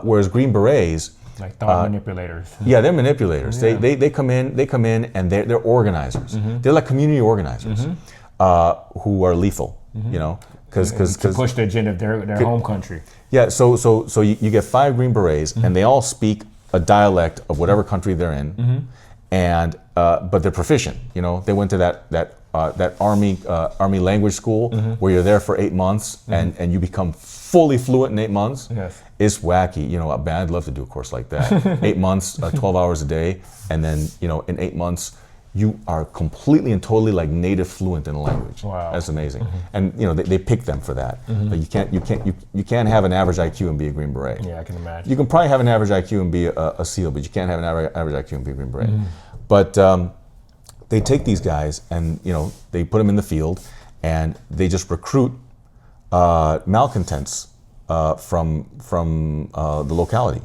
[SPEAKER 1] Whereas Green Berets,
[SPEAKER 7] like thought manipulators.
[SPEAKER 1] Yeah, they're manipulators. They come in and they're organizers. They're like community organizers who are lethal. Because
[SPEAKER 7] to push the agenda of their home country.
[SPEAKER 1] Yeah. So you get 5 Green Berets, and they all speak a dialect of whatever country they're in, and but they're proficient. They went to that army language school where you're there for 8 months and you become fully fluent in 8 months.
[SPEAKER 7] Yes.
[SPEAKER 1] It's wacky. I'd love to do a course like that. 8 months, 12 hours a day, and then in 8 months you are completely and totally like native fluent in a language.
[SPEAKER 7] Wow.
[SPEAKER 1] That's amazing. And they pick them for that. But you can't have an average IQ and be a Green Beret.
[SPEAKER 7] Yeah, I can imagine.
[SPEAKER 1] You can probably have an average IQ and be a SEAL, but you can't have an average IQ and be a Green Beret. But they take these guys and they put them in the field, and they just recruit malcontents from the locality,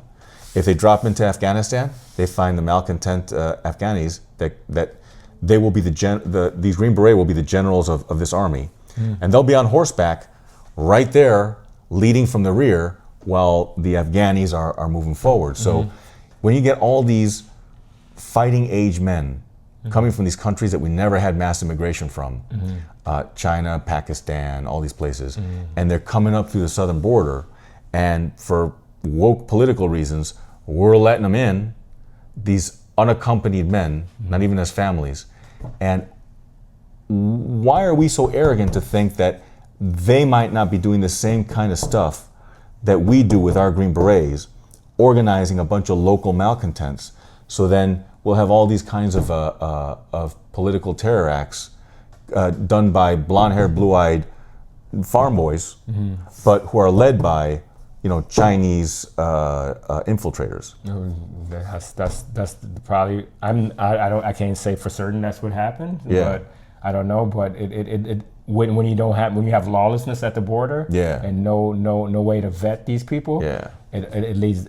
[SPEAKER 1] If they drop into Afghanistan, they find the malcontent Afghanis that they will be these Green Beret will be the generals of this army, and they'll be on horseback right there, leading from the rear while the Afghanis are moving forward. So when you get all these fighting age men coming from these countries that we never had mass immigration from, China, Pakistan, all these places, and they're coming up through the southern border, and for woke political reasons, we're letting them in, these unaccompanied men, not even as families. And why are we so arrogant to think that they might not be doing the same kind of stuff that we do with our Green Berets, organizing a bunch of local malcontents? So then we'll have all these kinds of political terror acts done by blonde-haired, blue-eyed farm boys, but who are led by, Chinese infiltrators.
[SPEAKER 7] That's probably. I can't say for certain that's what happened.
[SPEAKER 1] Yeah.
[SPEAKER 7] But I don't know. But when you have lawlessness at the border, and no way to vet these people, it leads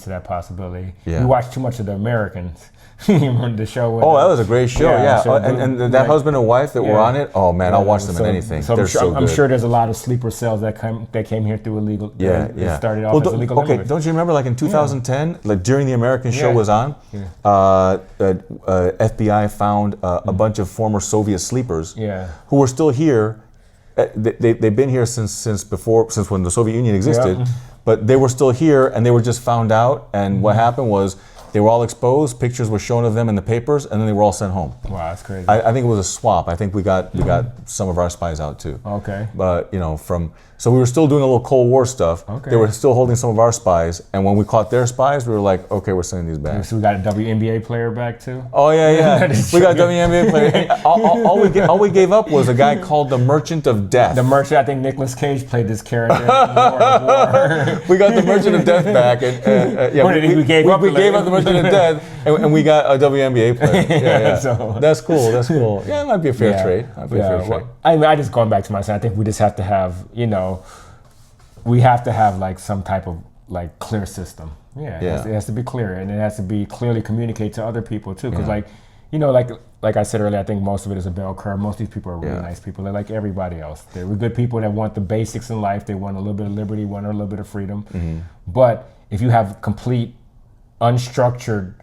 [SPEAKER 7] to that possibility.
[SPEAKER 1] Yeah.
[SPEAKER 7] We watch too much of The Americans. You remember the show?
[SPEAKER 1] That was a great show. Yeah,
[SPEAKER 7] so
[SPEAKER 1] and that husband and wife that were on it. Oh man, I'll watch them in anything.
[SPEAKER 7] So
[SPEAKER 1] They're so good.
[SPEAKER 7] I'm sure there's a lot of sleeper cells that came here through illegal. It started off as illegal.
[SPEAKER 1] Okay, don't you remember, like in 2010, like during the American show was on, FBI found a bunch of former Soviet sleepers who were still here. They've been here since when the Soviet Union existed, but they were still here, and they were just found out. And what happened was, they were all exposed. Pictures were shown of them in the papers, and then they were all sent home.
[SPEAKER 7] Wow, that's crazy.
[SPEAKER 1] I think it was a swap. I think we got some of our spies out too.
[SPEAKER 7] Okay.
[SPEAKER 1] But so we were still doing a little Cold War stuff.
[SPEAKER 7] Okay.
[SPEAKER 1] They were still holding some of our spies, and when we caught their spies, we were like, okay, we're sending these back.
[SPEAKER 7] So we got a WNBA player back too.
[SPEAKER 1] Oh yeah. We got a WNBA player. All we gave up was a guy called the Merchant of Death.
[SPEAKER 7] The Merchant. I think Nicolas Cage played this character. In War.
[SPEAKER 1] We got the Merchant of Death back, and
[SPEAKER 7] we gave up
[SPEAKER 1] the Merchant of Death, and we got a WNBA player. Yeah.
[SPEAKER 7] So,
[SPEAKER 1] that's cool. Yeah, it might be a fair trade.
[SPEAKER 7] I just going back to my saying, I think we just have to have, we have to have like some type of like clear system. It has to be clear, and it has to be clearly communicated to other people too. Because like I said earlier, I think most of it is a bell curve. Most of these people are really nice people. They're like everybody else. They're good people that want the basics in life. They want a little bit of liberty, want a little bit of freedom. But if you have complete unstructured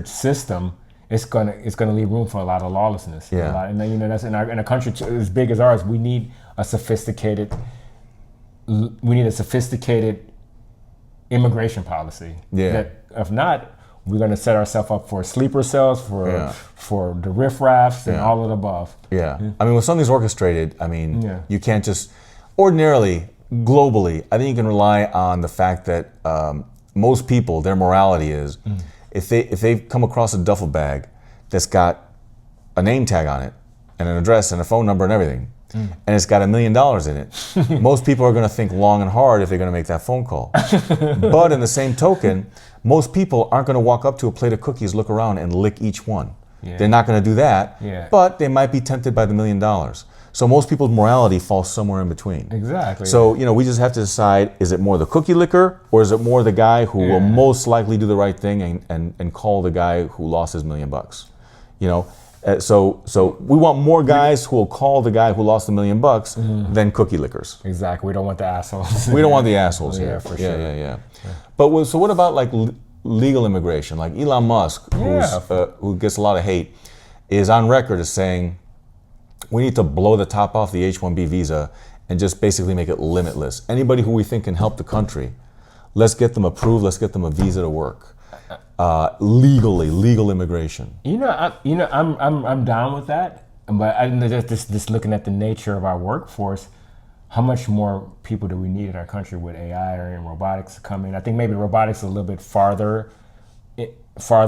[SPEAKER 7] system, it's gonna leave room for a lot of lawlessness. And then, that's in a country as big as ours. We need a sophisticated immigration policy. That if not, we're gonna set ourselves up for sleeper cells, for the riffraffs and all of the above.
[SPEAKER 1] I mean, when something's orchestrated, you can't just ordinarily, globally. I think you can rely on the fact that most people, their morality is, if they come across a duffel bag that's got a name tag on it and an address and a phone number and everything, and it's got $1 million in it, most people are going to think long and hard if they're going to make that phone call. But in the same token, most people aren't going to walk up to a plate of cookies, look around, and lick each one. They're not going to do that, but they might be tempted by the $1 million. So most people's morality falls somewhere in between.
[SPEAKER 7] Exactly.
[SPEAKER 1] So, we just have to decide, is it more the cookie licker, or is it more the guy who will most likely do the right thing and call the guy who lost his $1 million? So we want more guys who will call the guy who lost $1 million than cookie lickers.
[SPEAKER 7] Exactly. We don't want the assholes.
[SPEAKER 1] We don't want the assholes here.
[SPEAKER 7] For sure.
[SPEAKER 1] Yeah. But so what about like legal immigration? Like Elon Musk, who gets a lot of hate, is on record as saying, we need to blow the top off the H-1B visa and just basically make it limitless. Anybody who we think can help the country, let's get them approved. Let's get them a visa to work. Legal immigration.
[SPEAKER 7] I'm down with that. But just looking at the nature of our workforce, how much more people do we need in our country with AI or robotics coming? I think maybe robotics is a little bit farther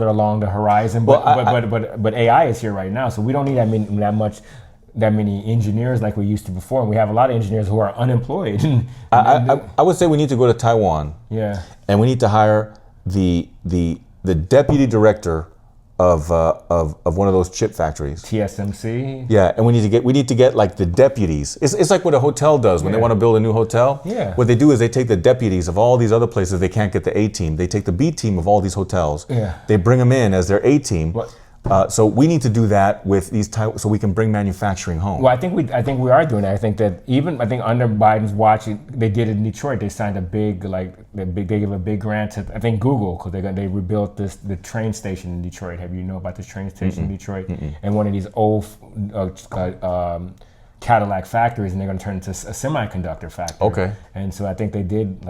[SPEAKER 7] along the horizon, but AI is here right now, so we don't need that many engineers like we used to before, and we have a lot of engineers who are unemployed.
[SPEAKER 1] I would say we need to go to Taiwan. And we need to hire the deputy director of one of those chip factories.
[SPEAKER 7] TSMC.
[SPEAKER 1] Yeah, and we need to get like the deputies. It's like what a hotel does when they want to build a new hotel.
[SPEAKER 7] Yeah.
[SPEAKER 1] What they do is they take the deputies of all these other places they can't get the A team. They take the B team of all these hotels.
[SPEAKER 7] Yeah.
[SPEAKER 1] They bring them in as their A team.
[SPEAKER 7] What?
[SPEAKER 1] So we need to do that with these so we can bring manufacturing home.
[SPEAKER 7] Well, I think we are doing that. I think that even under Biden's watch, they did it in Detroit. They signed a big they gave a big grant to I think Google because they rebuilt the train station in Detroit. Have you know about this train station in Detroit? And one of these old Cadillac factories, and they're going to turn it into a semiconductor factory.
[SPEAKER 1] Okay.
[SPEAKER 7] And so I think they did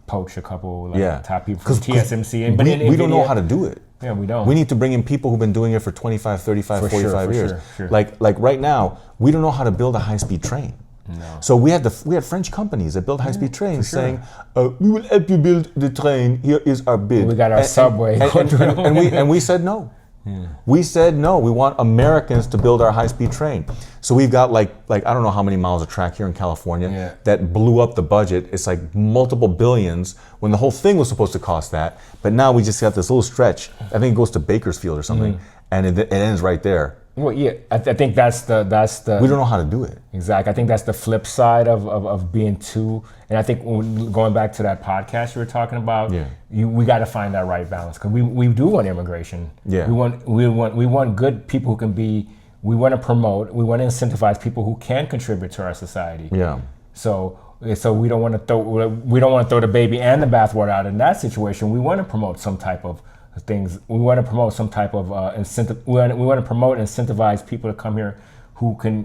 [SPEAKER 7] poach a couple top people from
[SPEAKER 1] 'Cause
[SPEAKER 7] TSMC. And
[SPEAKER 1] we don't know how to do it.
[SPEAKER 7] Yeah, we don't.
[SPEAKER 1] We need to bring in people who've been doing it for 25, 35, 45 years.
[SPEAKER 7] Sure.
[SPEAKER 1] Like right now, we don't know how to build a high-speed train.
[SPEAKER 7] No.
[SPEAKER 1] So we had French companies that build high-speed trains saying, "We will help you build the train. Here is our bid."
[SPEAKER 7] We got our subway.
[SPEAKER 1] And we said no. Yeah. We said no. We want Americans to build our high-speed train. So we've got like I don't know how many miles of track here in California that blew up the budget. It's like multiple billions when the whole thing was supposed to cost that. But now we just got this little stretch. I think it goes to Bakersfield or something, and it ends right there.
[SPEAKER 7] Well, yeah, I think that's the.
[SPEAKER 1] We don't know how to do it.
[SPEAKER 7] Exactly. I think that's the flip side of being too. And I think going back to that podcast you were talking about, we got to find that right balance because we do want immigration.
[SPEAKER 1] Yeah.
[SPEAKER 7] We want good people who can be. We want to promote. We want to incentivize people who can contribute to our society.
[SPEAKER 1] Yeah.
[SPEAKER 7] So we don't want to throw the baby and the bathwater out in that situation. We want to promote some type of things. We want to promote some type of incentive. We want to promote and incentivize people to come here who can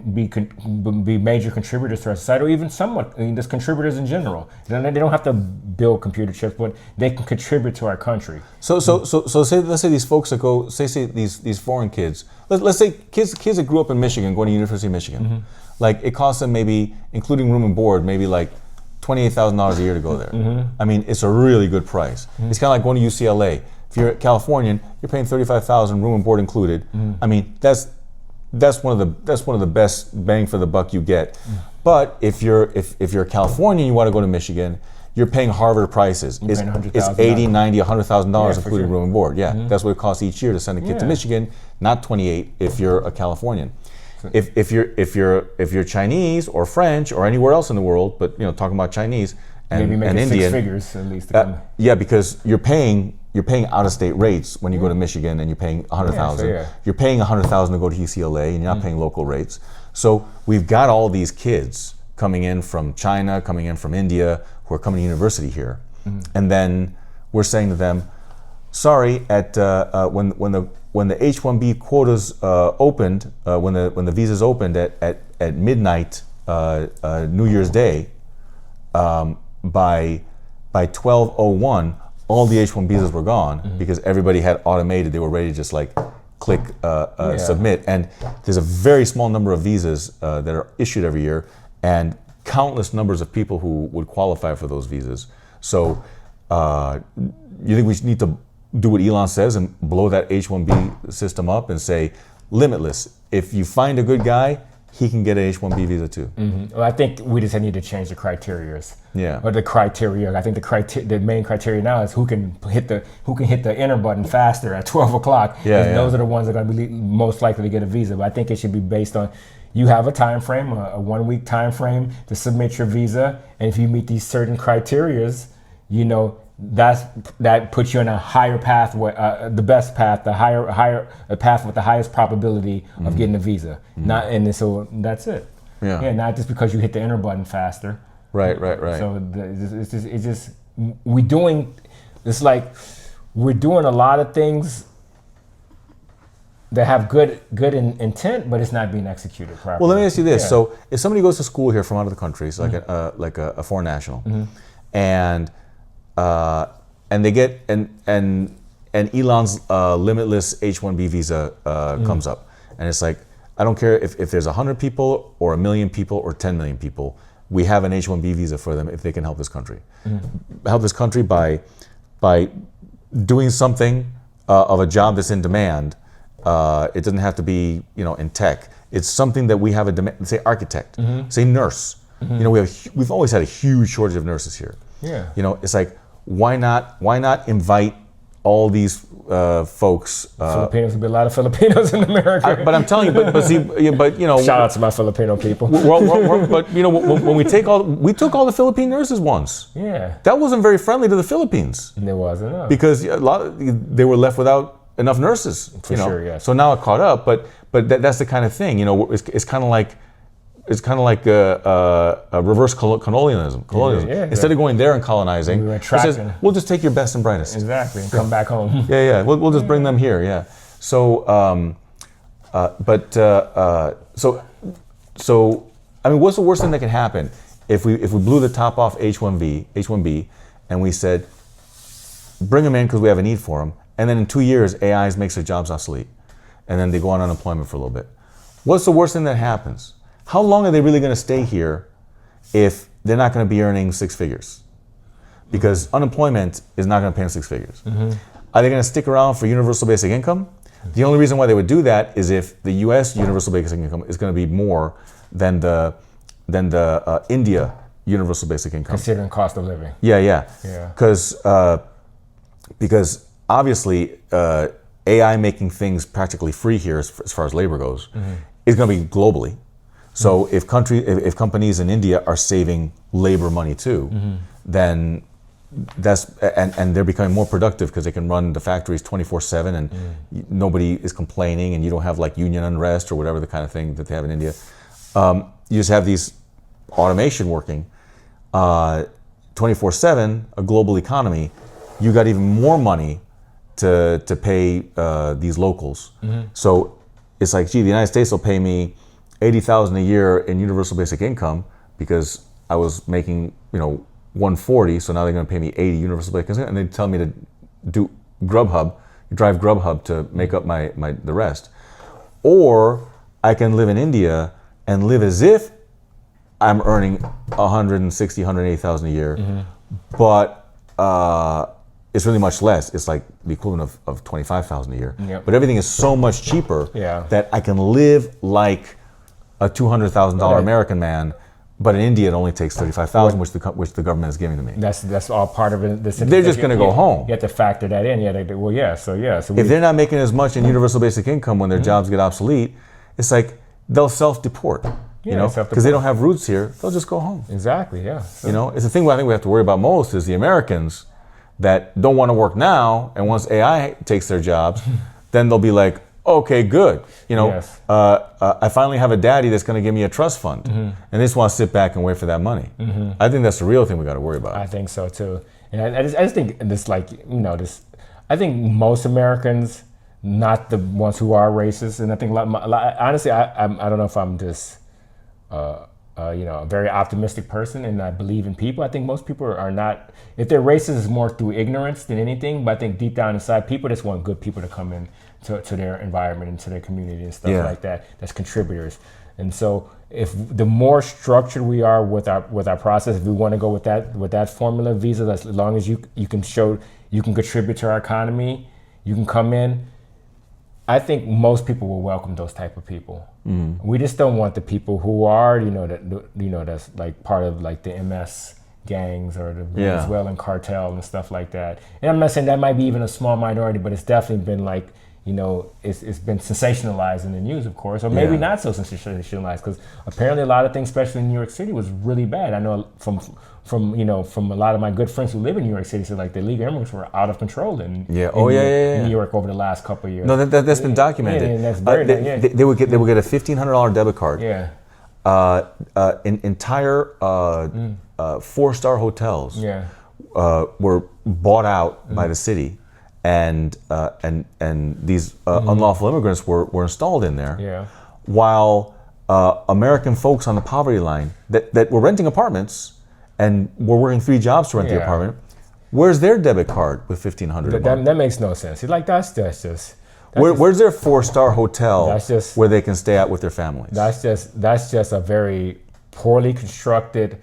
[SPEAKER 7] be major contributors to our society, or even somewhat just contributors in general. They don't have to build computer chips, but they can contribute to our country.
[SPEAKER 1] So let's say these folks that go, say these foreign kids. Let's say kids that grew up in Michigan, going to University of Michigan. Like it costs them maybe, including room and board, maybe like $28,000 a year to go there. I mean, it's a really good price. It's kind of like going to UCLA. If you're a Californian, you're paying $35,000, room and board included. I mean, that's one of the best bang for the buck you get. But if you're a Californian, you want to go to Michigan, you're paying Harvard prices. It's $80,000, $90,000, $100,000 including room and board. Yeah, that's what it costs each year to send a kid to Michigan. Not 28 if you're a Californian. If you're Chinese or French or anywhere else in the world, but talking about Chinese and Indian,
[SPEAKER 7] 6 figures at least.
[SPEAKER 1] Yeah, because you're paying out-of-state rates when you go to Michigan, and you're paying $100,000. You're paying $100,000 to go to UCLA, and you're not paying local rates. So we've got all these kids coming in from China, coming in from India, who are coming to university here, and then we're saying to them, "Sorry, at when the H-1B quotas opened, when the visas opened at midnight New Year's Day, by 12:01." All the H-1 visas were gone because everybody had automated. They were ready to just click submit. And there's a very small number of visas that are issued every year, and countless numbers of people who would qualify for those visas. So you think we need to do what Elon says and blow that H-1B system up and say, limitless. If you find a good guy, he can get an H-1B visa too.
[SPEAKER 7] Well, I think we just need to change the criteria.
[SPEAKER 1] Yeah.
[SPEAKER 7] Or the criteria. I think the main criteria now is who can hit the enter button faster at 12 o'clock.
[SPEAKER 1] Yeah.
[SPEAKER 7] Those are the ones that are going to be most likely to get a visa. But I think it should be based on you have a time frame, a 1 week time frame to submit your visa, and if you meet these certain criterias, that puts you on a higher pathway, the best path, a path with the highest probability of getting a visa. So that's it.
[SPEAKER 1] Yeah.
[SPEAKER 7] Not just because you hit the enter button faster.
[SPEAKER 1] Right.
[SPEAKER 7] So we're doing a lot of things that have good intent, but it's not being executed properly.
[SPEAKER 1] Well, let me ask you this: so if somebody goes to school here from out of the country, so like a foreign national, and they get and Elon's limitless H-1B visa comes up, and it's like, I don't care if there's 100 people or 1 million people or 10 million people, we have an H-1B visa for them if they can help this country. Help this country by doing something of a job that's in demand. It doesn't have to be in tech. It's something that we have a demand. Say architect, say nurse. We've always had a huge shortage of nurses here.
[SPEAKER 7] Yeah.
[SPEAKER 1] It's like, why not invite all these folks.
[SPEAKER 7] Filipinos, would be a lot of Filipinos in America.
[SPEAKER 1] But I'm telling you, but you know.
[SPEAKER 7] Shout out to my Filipino people.
[SPEAKER 1] But you know, when we took all the Philippine nurses once.
[SPEAKER 7] Yeah.
[SPEAKER 1] That wasn't very friendly to the Philippines.
[SPEAKER 7] And it wasn't. No.
[SPEAKER 1] Because they were left without enough nurses.
[SPEAKER 7] For sure, yes.
[SPEAKER 1] So now it caught up, but that's the kind of thing. You know, it's kind of like a reverse colonialism.
[SPEAKER 7] Yeah,
[SPEAKER 1] Instead of going there and colonizing,
[SPEAKER 7] we were
[SPEAKER 1] it says,
[SPEAKER 7] attracting.
[SPEAKER 1] we'll just take your best and brightest.
[SPEAKER 7] Exactly, and come back home.
[SPEAKER 1] Yeah. We'll just bring them here. Yeah. So, so I mean, what's the worst thing that can happen if we blew the top off H1B, and we said, bring them in because we have a need for them, and then in 2 years AI makes their jobs obsolete, and then they go on unemployment for a little bit. What's the worst thing that happens? How long are they really going to stay here if they're not going to be earning six figures? Because unemployment is not going to pay them six figures. Mm-hmm. Are they going to stick around for universal basic income? The only reason why they would do that is if the U.S. universal basic income is going to be more than the India universal basic income.
[SPEAKER 7] Considering cost of living.
[SPEAKER 1] Yeah. Because obviously AI making things practically free here as far as labor goes is going to be globally. So if companies in India are saving labor money too, then and they're becoming more productive because they can run the factories 24/7 and nobody is complaining, and you don't have like union unrest or whatever the kind of thing that they have in India. You just have these automation working 24/7, a global economy. You got even more money to pay these locals. So it's like, gee, the United States will pay me $80,000 a year in universal basic income because I was making, $140, so now they're going to pay me $80 universal basic income, and they tell me to do drive Grubhub to make up the rest. Or I can live in India and live as if I'm earning $160,000, $180,000 a year, but it's really much less. It's like the equivalent of $25,000 a year.
[SPEAKER 7] Yep.
[SPEAKER 1] But everything is so much cheaper that I can live like a $200,000 American man. But in India, it only takes $35,000, which the government is giving to me.
[SPEAKER 7] That's all part of it.
[SPEAKER 1] They're just going to go home.
[SPEAKER 7] You have to factor that in. So
[SPEAKER 1] if they're not making as much in universal basic income when their jobs get obsolete, it's like they'll self-deport. Because they don't have roots here, they'll just go home.
[SPEAKER 7] Exactly. Yeah. So.
[SPEAKER 1] It's the thing I think we have to worry about most is the Americans that don't want to work now, and once AI takes their jobs, then they'll be like, okay, good.
[SPEAKER 7] Yes.
[SPEAKER 1] I finally have a daddy that's going to give me a trust fund, and they just want to sit back and wait for that money. I think that's the real thing we got to worry about.
[SPEAKER 7] I think so too, and I just think this, I think most Americans, not the ones who are racist, and I think honestly, I don't know if I'm just a very optimistic person and I believe in people. I think most people are not. If they're racist, it's more through ignorance than anything. But I think deep down inside, people just want good people to come in to their environment and to their community and stuff like that. That's contributors. And so, if the more structured we are with our process, if we want to go with that formula visa, as long as you can show you can contribute to our economy, you can come in. I think most people will welcome those type of people. We just don't want the people who are, that's like part of like the MS gangs or the Venezuelan cartel and stuff like that. And I'm not saying that might be even a small minority, but it's definitely been like, it's been sensationalized in the news, of course, or maybe not so sensationalized, because apparently a lot of things, especially in New York City, was really bad. I know from a lot of my good friends who live in New York City, so like the illegal immigrants were out of control in New York over the last couple of years.
[SPEAKER 1] No, that's been documented.
[SPEAKER 7] Yeah, that's very
[SPEAKER 1] they would get a $1,500 debit card.
[SPEAKER 7] Yeah.
[SPEAKER 1] Entire 4-star hotels were bought out by the city. And these unlawful immigrants were installed in there, while American folks on the poverty line that were renting apartments and were working 3 jobs to rent the apartment, where's their debit card with $1,500?
[SPEAKER 7] That makes no sense. Like that's just.
[SPEAKER 1] Where's their 4-star hotel where they can stay out with their families?
[SPEAKER 7] That's just a very poorly constructed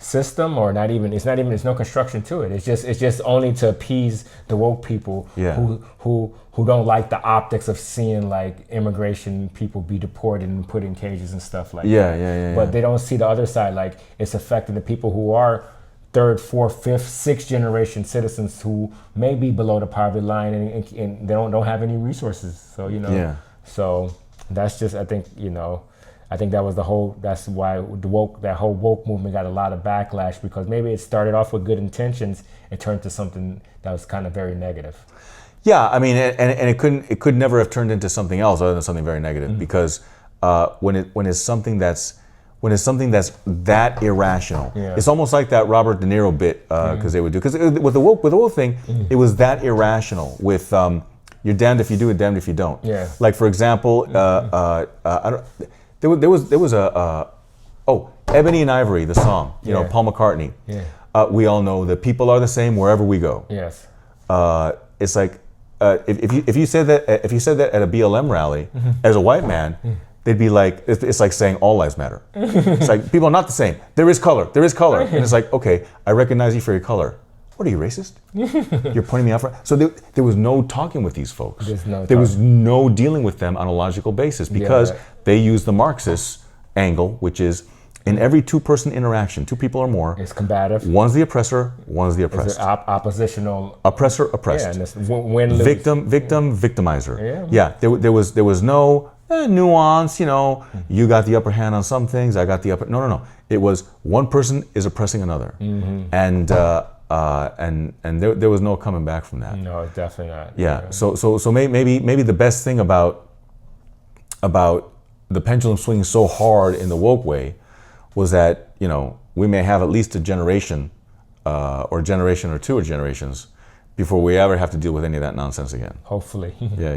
[SPEAKER 7] system, or there's no construction to it. It's just only to appease the woke people who don't like the optics of seeing like immigration people be deported and put in cages and stuff like that. But they don't see the other side, like it's affecting the people who are third, fourth, fifth, sixth generation citizens who may be below the poverty line and they don't have any resources. So,
[SPEAKER 1] Yeah.
[SPEAKER 7] so that's just, I think, I think that's why that whole woke movement got a lot of backlash, because maybe it started off with good intentions and turned to something that was kind of very negative.
[SPEAKER 1] Yeah, I mean, and it could never have turned into something else other than something very negative, because when it's something that's that irrational,
[SPEAKER 7] Yeah.
[SPEAKER 1] it's almost like that Robert De Niro bit, because they would do, because with the woke thing, it was that irrational. With you're damned if you do it, damned if you don't.
[SPEAKER 7] Yeah.
[SPEAKER 1] Like, for example, I don't. There was Ebony and Ivory, the song,
[SPEAKER 7] Yeah.
[SPEAKER 1] Paul McCartney.
[SPEAKER 7] Yeah.
[SPEAKER 1] We all know that people are the same wherever we go.
[SPEAKER 7] Yes.
[SPEAKER 1] It's like if you said that at a BLM rally as a white man, they'd be like, it's like saying all lives matter. It's like, people are not the same. There is color, and it's like, okay, I recognize you for your color. What are you, racist? You're pointing me out for. So there was no talking with these folks. There was no dealing with them on a logical basis, because they use the Marxist angle, which is, in every two-person interaction, two people or more,
[SPEAKER 7] It's combative.
[SPEAKER 1] one's the oppressor, one's the oppressed.
[SPEAKER 7] It's oppositional.
[SPEAKER 1] Oppressor, oppressed.
[SPEAKER 7] Yeah, and it's win-lose.
[SPEAKER 1] Victim, victimizer.
[SPEAKER 7] Yeah.
[SPEAKER 1] There was no nuance. You got the upper hand on some things. I got the upper. No. It was one person is oppressing another, and there was no coming back from that.
[SPEAKER 7] No, definitely not.
[SPEAKER 1] Yeah. So maybe the best thing about the pendulum swinging so hard in the woke way was that we may have at least a generation, or a generation or two, or generations before we ever have to deal with any of that nonsense again.
[SPEAKER 7] Hopefully.
[SPEAKER 1] Yeah.